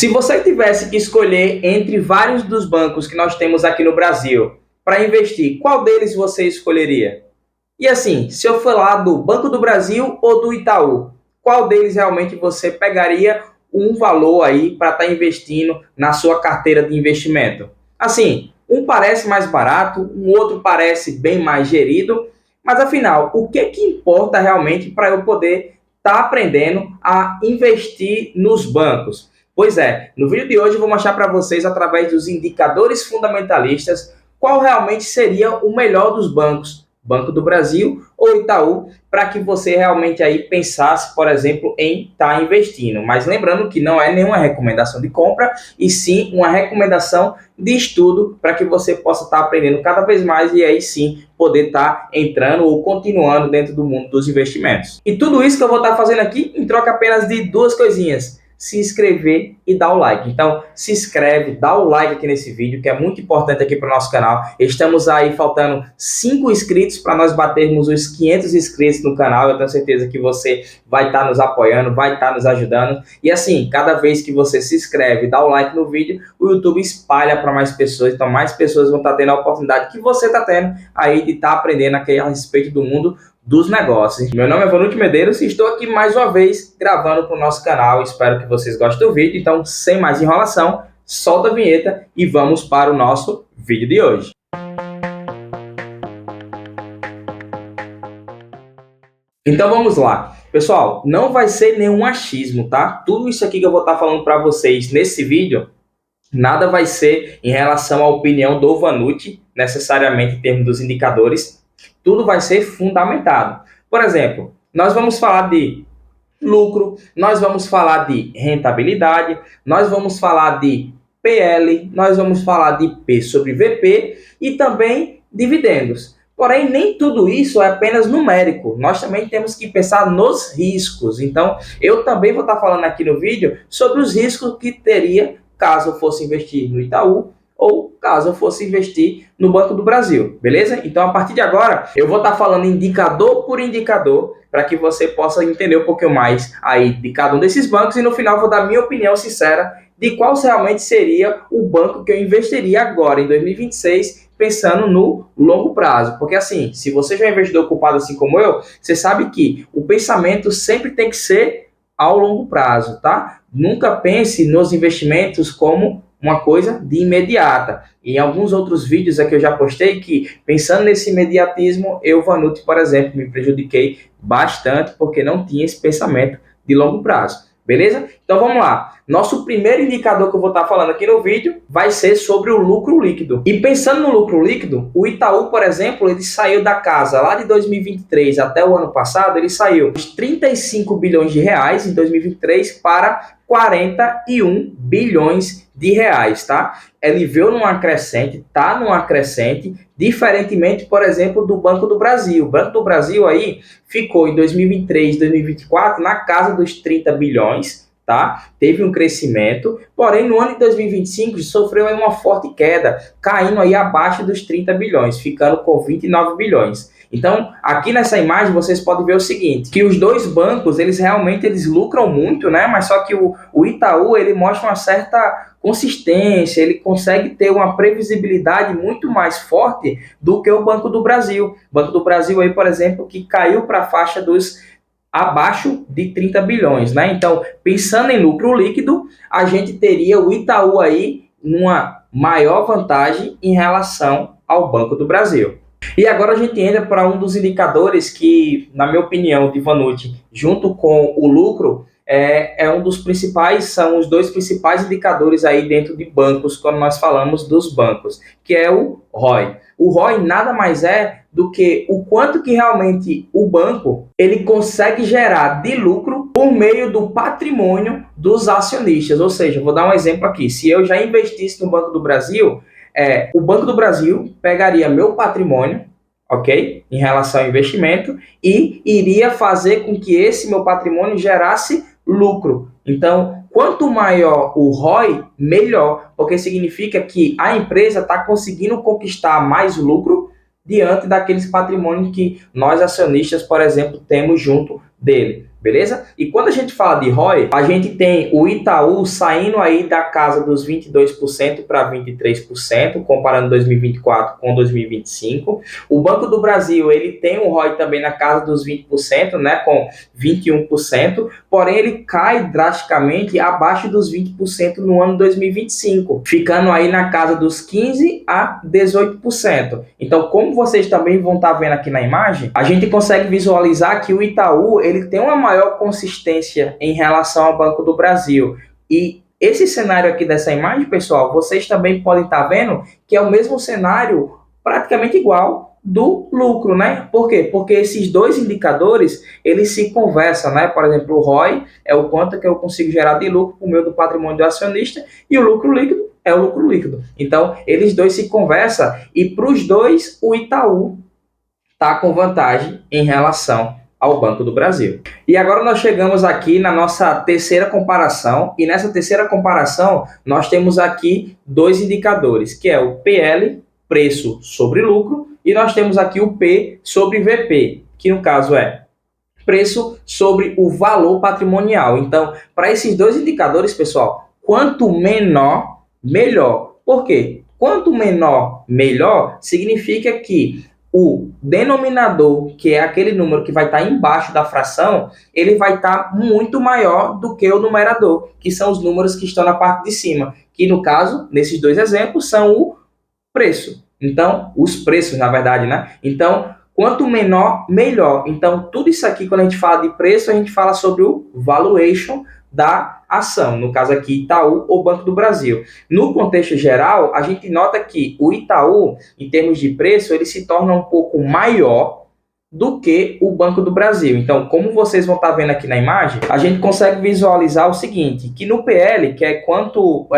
Se você tivesse que escolher entre vários dos bancos que nós temos aqui no Brasil para investir, qual deles você escolheria? E assim, se eu falar do Banco do Brasil ou do Itaú, qual deles realmente você pegaria um valor aí para estar investindo na sua carteira de investimento? Assim, um parece mais barato, um outro parece bem mais gerido, mas afinal, o que importa realmente para eu poder estar aprendendo a investir nos bancos? Pois é, no vídeo de hoje eu vou mostrar para vocês, através dos indicadores fundamentalistas, qual realmente seria o melhor dos bancos, Banco do Brasil ou Itaú, para que você realmente aí pensasse, por exemplo, em estar investindo. Mas lembrando que não é nenhuma recomendação de compra, e sim uma recomendação de estudo para que você possa estar aprendendo cada vez mais e aí sim poder estar entrando ou continuando dentro do mundo dos investimentos. E tudo isso que eu vou estar fazendo aqui em troca apenas de duas coisinhas: se inscrever e dar o like. Então, se inscreve, dá o like aqui nesse vídeo, que é muito importante aqui para o nosso canal. Estamos aí faltando 5 inscritos para nós batermos os 500 inscritos no canal. Eu tenho certeza que você vai estar nos apoiando, vai estar nos ajudando. E assim, cada vez que você se inscreve e dá o like no vídeo, o YouTube espalha para mais pessoas. Então, mais pessoas vão estar tendo a oportunidade que você está tendo aí de estar aprendendo a respeito do mundo dos negócios. Meu nome é Vanucci Medeiros e estou aqui mais uma vez gravando para o nosso canal. Espero que vocês gostem do vídeo. Então, sem mais enrolação, solta a vinheta e vamos para o nosso vídeo de hoje. Então vamos lá. Pessoal, não vai ser nenhum achismo, tá? Tudo isso aqui que eu vou estar falando para vocês nesse vídeo, nada vai ser em relação à opinião do Vanucci, necessariamente em termos dos indicadores. Tudo vai ser fundamentado. Por exemplo, nós vamos falar de lucro, nós vamos falar de rentabilidade, nós vamos falar de PL, nós vamos falar de P sobre VP e também dividendos. Porém, nem tudo isso é apenas numérico. Nós também temos que pensar nos riscos. Então, eu também vou estar falando aqui no vídeo sobre os riscos que teria caso eu fosse investir no Itaú ou caso eu fosse investir no Banco do Brasil, beleza? Então, a partir de agora, eu vou estar falando indicador por indicador para que você possa entender um pouquinho mais aí de cada um desses bancos e no final eu vou dar minha opinião sincera de qual realmente seria o banco que eu investiria agora, em 2026, pensando no longo prazo. Porque assim, se você já é um investidor ocupado assim como eu, você sabe que o pensamento sempre tem que ser ao longo prazo, tá? Nunca pense nos investimentos como uma coisa de imediata. E em alguns outros vídeos aqui eu já postei que, pensando nesse imediatismo, eu, Vanucci, por exemplo, me prejudiquei bastante porque não tinha esse pensamento de longo prazo. Beleza? Então vamos lá. Nosso primeiro indicador que eu vou estar falando aqui no vídeo vai ser sobre o lucro líquido. E pensando no lucro líquido, o Itaú, por exemplo, ele saiu da casa lá de 2023 até o ano passado, ele saiu de 35 bilhões de reais em 2023 para 41 bilhões de reais, tá? Ele veio numa crescente, tá numa crescente, diferentemente, por exemplo, do Banco do Brasil. O Banco do Brasil aí ficou em 2023, 2024 na casa dos 30 bilhões, tá? Teve um crescimento, porém no ano de 2025 sofreu aí uma forte queda, caindo aí abaixo dos 30 bilhões, ficando com 29 bilhões. Então, aqui nessa imagem vocês podem ver o seguinte, que os dois bancos, eles lucram muito, né? Mas só que o Itaú, ele mostra uma certa consistência, ele consegue ter uma previsibilidade muito mais forte do que o Banco do Brasil. O Banco do Brasil aí, por exemplo, que caiu para a faixa dos abaixo de 30 bilhões, né? Então, pensando em lucro líquido, a gente teria o Itaú aí numa maior vantagem em relação ao Banco do Brasil. E agora a gente entra para um dos indicadores que, na minha opinião, de Vanucci, junto com o lucro, são os dois principais indicadores aí dentro de bancos, quando nós falamos dos bancos, que é o ROI. O ROI nada mais é do que o quanto que realmente o banco ele consegue gerar de lucro por meio do patrimônio dos acionistas. Ou seja, vou dar um exemplo aqui. Se eu já investisse no Banco do Brasil, o Banco do Brasil pegaria meu patrimônio, ok? Em relação ao investimento, e iria fazer com que esse meu patrimônio gerasse lucro. Então, quanto maior o ROI, melhor, porque significa que a empresa está conseguindo conquistar mais lucro diante daqueles patrimônios que nós acionistas, por exemplo, temos junto dele. beleza? E quando a gente fala de ROI, a gente tem o Itaú saindo aí da casa dos 22% para 23%, comparando 2024 com 2025. O Banco do Brasil, ele tem um ROI também na casa dos 20%, né, com 21%, porém ele cai drasticamente abaixo dos 20% no ano 2025, ficando aí na casa dos 15% a 18%. Então, como vocês também vão estar vendo aqui na imagem, a gente consegue visualizar que o Itaú, ele tem uma maior consistência em relação ao Banco do Brasil. E esse cenário aqui dessa imagem, pessoal, vocês também podem estar vendo que é o mesmo cenário praticamente igual do lucro, né? Por quê? Porque esses dois indicadores, eles se conversam, né? Por exemplo, o ROI é o quanto que eu consigo gerar de lucro por meio do patrimônio do acionista e o lucro líquido é o lucro líquido. Então, eles dois se conversam e para os dois, o Itaú está com vantagem em relação ao Banco do Brasil. E agora nós chegamos aqui na nossa terceira comparação, e nessa terceira comparação nós temos aqui dois indicadores, que é o PL, preço sobre lucro, e nós temos aqui o P sobre VP, que no caso é preço sobre o valor patrimonial. Então, para esses dois indicadores, pessoal, quanto menor, melhor. Por quê? Quanto menor, melhor, significa que o denominador, que é aquele número que vai estar embaixo da fração, ele vai estar muito maior do que o numerador, que são os números que estão na parte de cima, que no caso, nesses dois exemplos, são o preço. Então, os preços, na verdade, né? Então, quanto menor, melhor. Então, tudo isso aqui, quando a gente fala de preço, a gente fala sobre o valuation da ação, no caso aqui Itaú ou Banco do Brasil. No contexto geral, a gente nota que o Itaú, em termos de preço, ele se torna um pouco maior do que o Banco do Brasil. Então, como vocês vão estar vendo aqui na imagem, a gente consegue visualizar o seguinte, que no PL, que é quanto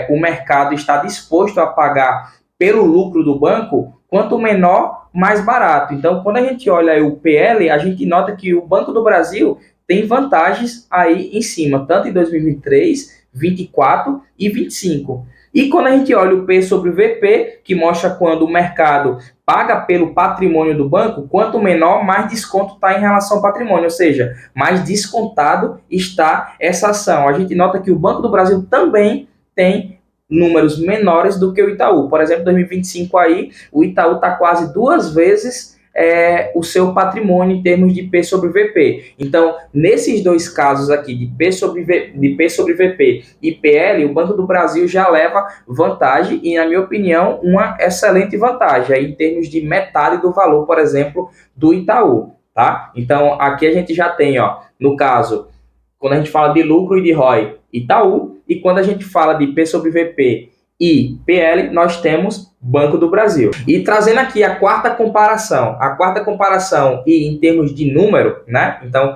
o mercado está disposto a pagar pelo lucro do banco, quanto menor, mais barato. Então, quando a gente olha o PL, a gente nota que o Banco do Brasil tem vantagens aí em cima, tanto em 2023, 24 e 25. E quando a gente olha o P sobre o VP, que mostra quando o mercado paga pelo patrimônio do banco, quanto menor, mais desconto está em relação ao patrimônio, ou seja, mais descontado está essa ação. A gente nota que o Banco do Brasil também tem números menores do que o Itaú. Por exemplo, 2025 aí, o Itaú está quase 2 vezes o seu patrimônio em termos de P sobre VP. Então, nesses dois casos aqui, de P sobre VP e PL, o Banco do Brasil já leva vantagem e, na minha opinião, uma excelente vantagem, aí, em termos de metade do valor, por exemplo, do Itaú. Tá? Então, aqui a gente já tem, ó, no caso, quando a gente fala de lucro e de ROI, Itaú, e quando a gente fala de P sobre VP e PL, nós temos Banco do Brasil. E trazendo aqui a quarta comparação e em termos de número, né? Então,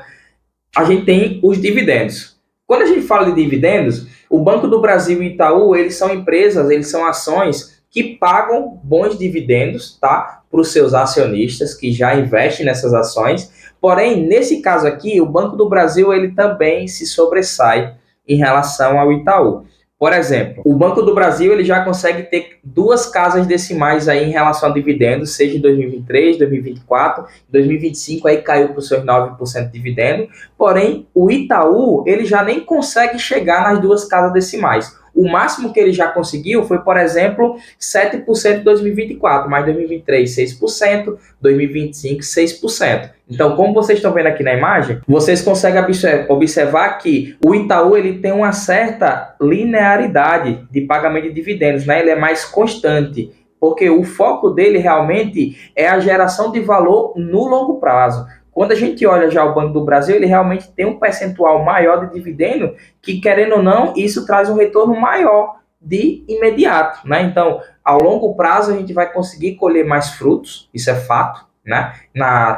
a gente tem os dividendos. Quando a gente fala de dividendos, o Banco do Brasil e Itaú, eles são empresas, eles são ações que pagam bons dividendos, tá? Para os seus acionistas que já investem nessas ações. Porém, nesse caso aqui, o Banco do Brasil, ele também se sobressai em relação ao Itaú. Por exemplo, o Banco do Brasil ele já consegue ter 2 casas decimais aí em relação a dividendos, seja em 2023, 2024, 2025 aí caiu para os seus 9% de dividendo. Porém, o Itaú ele já nem consegue chegar nas 2 casas decimais. O máximo que ele já conseguiu foi, por exemplo, 7% em 2024, mais 2023, 6%, 2025, 6%. Então, como vocês estão vendo aqui na imagem, vocês conseguem observar que o Itaú ele tem uma certa linearidade de pagamento de dividendos, né? Ele é mais constante, porque o foco dele realmente é a geração de valor no longo prazo. Quando a gente olha já o Banco do Brasil, ele realmente tem um percentual maior de dividendo que, querendo ou não, isso traz um retorno maior de imediato, né? Então, ao longo prazo, a gente vai conseguir colher mais frutos, isso é fato, né?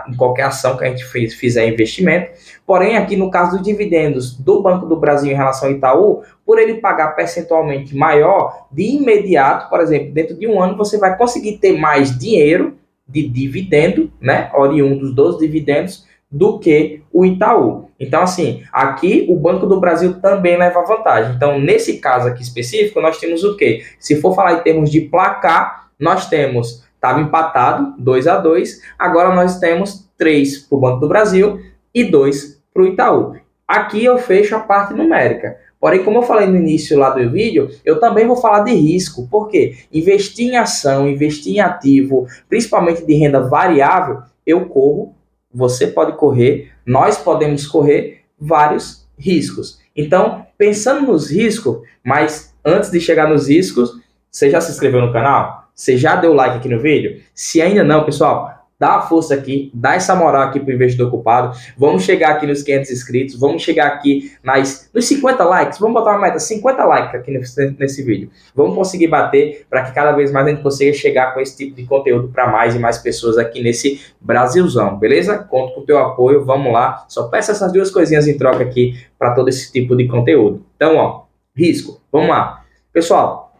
Em qualquer ação que a gente fizer investimento. Porém, aqui no caso dos dividendos do Banco do Brasil em relação ao Itaú, por ele pagar percentualmente maior, de imediato, por exemplo, dentro de um ano, você vai conseguir ter mais dinheiro de dividendo, né, oriundos dos dividendos, do que o Itaú. Então, assim, aqui o Banco do Brasil também leva vantagem. Então, nesse caso aqui específico, nós temos o quê? Se for falar em termos de placar, nós temos, estava empatado, 2-2, agora nós temos 3 para o Banco do Brasil e 2 para o Itaú. Aqui eu fecho a parte numérica. Porém, como eu falei no início lá do vídeo, eu também vou falar de risco. Por quê? Investir em ação, investir em ativo, principalmente de renda variável, eu corro, você pode correr, nós podemos correr vários riscos. Então, pensando nos riscos, mas antes de chegar nos riscos, você já se inscreveu no canal? Você já deu like aqui no vídeo? Se ainda não, pessoal, dá a força aqui, dá essa moral aqui para o investidor ocupado. Vamos chegar aqui nos 500 inscritos, vamos chegar aqui nos 50 likes, vamos botar uma meta, 50 likes aqui nesse vídeo. Vamos conseguir bater para que cada vez mais a gente consiga chegar com esse tipo de conteúdo para mais e mais pessoas aqui nesse Brasilzão, beleza? Conto com o teu apoio, vamos lá. Só peço essas duas coisinhas em troca aqui para todo esse tipo de conteúdo. Então, ó, risco, vamos lá. Pessoal,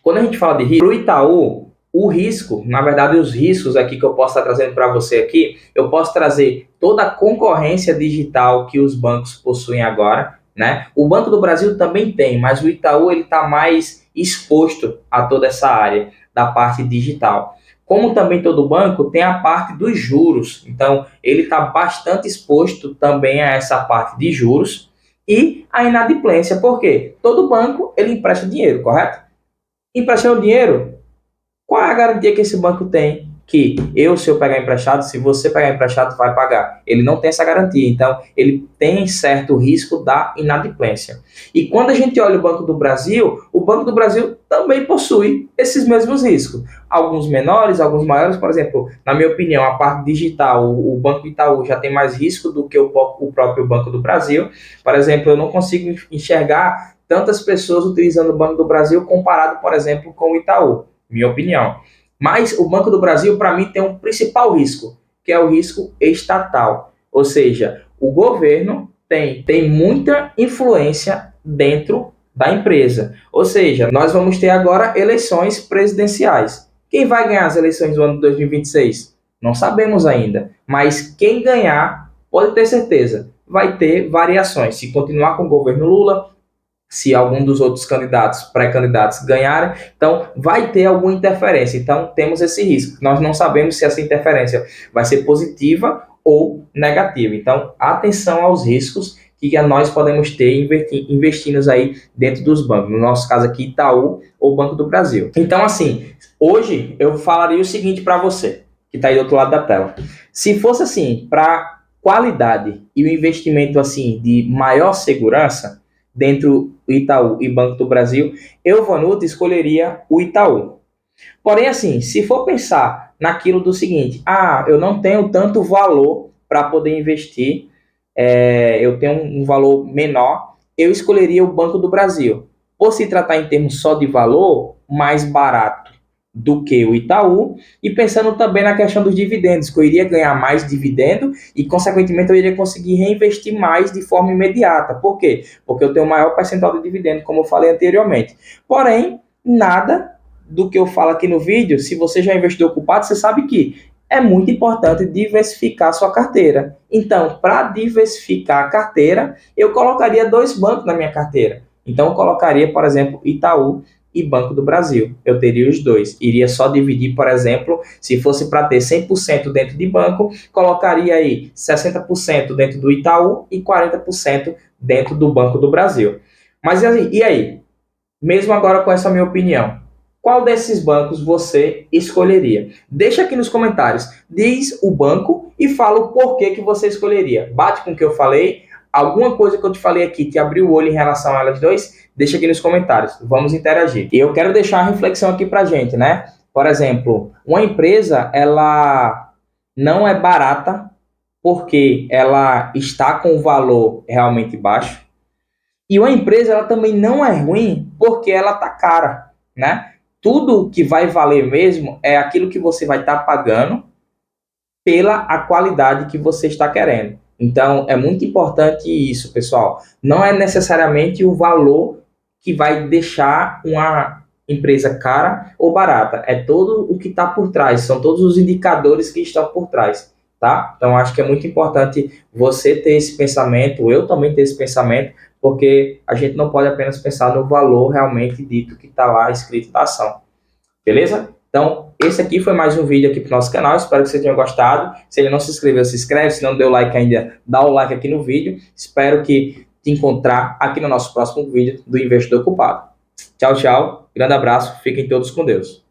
quando a gente fala de risco, para o Itaú, o risco, na verdade, os riscos aqui que eu posso estar trazendo para você aqui, eu posso trazer toda a concorrência digital que os bancos possuem agora, né? O Banco do Brasil também tem, mas o Itaú ele está mais exposto a toda essa área da parte digital. Como também todo banco tem a parte dos juros, então ele está bastante exposto também a essa parte de juros e a inadimplência, porque todo banco ele empresta dinheiro, correto? Emprestando dinheiro, qual é a garantia que esse banco tem que se eu pegar emprestado, se você pegar emprestado, vai pagar? Ele não tem essa garantia, então ele tem certo risco da inadimplência. E quando a gente olha o Banco do Brasil também possui esses mesmos riscos. Alguns menores, alguns maiores, por exemplo, na minha opinião, a parte digital, o Banco Itaú já tem mais risco do que o próprio Banco do Brasil. Por exemplo, eu não consigo enxergar tantas pessoas utilizando o Banco do Brasil comparado, por exemplo, com o Itaú. Minha opinião. Mas o Banco do Brasil, para mim, tem um principal risco, que é o risco estatal. Ou seja, o governo tem muita influência dentro da empresa. Ou seja, nós vamos ter agora eleições presidenciais. Quem vai ganhar as eleições do ano de 2026? Não sabemos ainda. Mas quem ganhar, pode ter certeza, vai ter variações. Se continuar com o governo Lula, se algum dos outros pré-candidatos ganharem, então vai ter alguma interferência. Então temos esse risco. Nós não sabemos se essa interferência vai ser positiva ou negativa. Então atenção aos riscos que nós podemos ter investindo aí dentro dos bancos. No nosso caso aqui, Itaú ou Banco do Brasil. Então assim, hoje eu falaria o seguinte para você, que está aí do outro lado da tela. Se fosse assim, para qualidade e o investimento assim de maior segurança, dentro do Itaú e Banco do Brasil, eu, Vanuto, escolheria o Itaú. Porém, assim, se for pensar naquilo do seguinte, eu não tenho tanto valor para poder investir, eu tenho um valor menor, eu escolheria o Banco do Brasil. Por se tratar em termos só de valor, mais barato do que o Itaú, e pensando também na questão dos dividendos, que eu iria ganhar mais dividendo e, consequentemente, eu iria conseguir reinvestir mais de forma imediata. Por quê? Porque eu tenho um maior percentual de dividendo, como eu falei anteriormente. Porém, nada do que eu falo aqui no vídeo, se você já é investidor ocupado, você sabe que é muito importante diversificar a sua carteira. Então, para diversificar a carteira, eu colocaria 2 bancos na minha carteira. Então, eu colocaria, por exemplo, Itaú e Banco do Brasil. Eu teria os dois. Iria só dividir, por exemplo, se fosse para ter 100% dentro de banco, colocaria aí 60% dentro do Itaú e 40% dentro do Banco do Brasil. Mas e aí? Mesmo agora com essa minha opinião, qual desses bancos você escolheria? Deixa aqui nos comentários. Diz o banco e fala o porquê que você escolheria. Bate com o que eu falei. Alguma coisa que eu te falei aqui te abriu o olho em relação a elas dois? Deixa aqui nos comentários, vamos interagir. E eu quero deixar uma reflexão aqui pra gente, né? Por exemplo, uma empresa, ela não é barata porque ela está com o valor realmente baixo. E uma empresa, ela também não é ruim porque ela tá cara, né? Tudo que vai valer mesmo é aquilo que você vai estar pagando pela a qualidade que você está querendo. Então, é muito importante isso, pessoal. Não é necessariamente o valor que vai deixar uma empresa cara ou barata. É todo o que está por trás. São todos os indicadores que estão por trás, tá? Então, acho que é muito importante você ter esse pensamento, eu também ter esse pensamento, porque a gente não pode apenas pensar no valor realmente dito que está lá escrito na ação. Beleza? Então, esse aqui foi mais um vídeo aqui para o nosso canal, espero que você tenha gostado. Se ele não se inscreveu, se inscreve, se não deu like ainda, dá o like aqui no vídeo. Espero que te encontrar aqui no nosso próximo vídeo do Investidor Ocupado. Tchau, tchau, grande abraço, fiquem todos com Deus.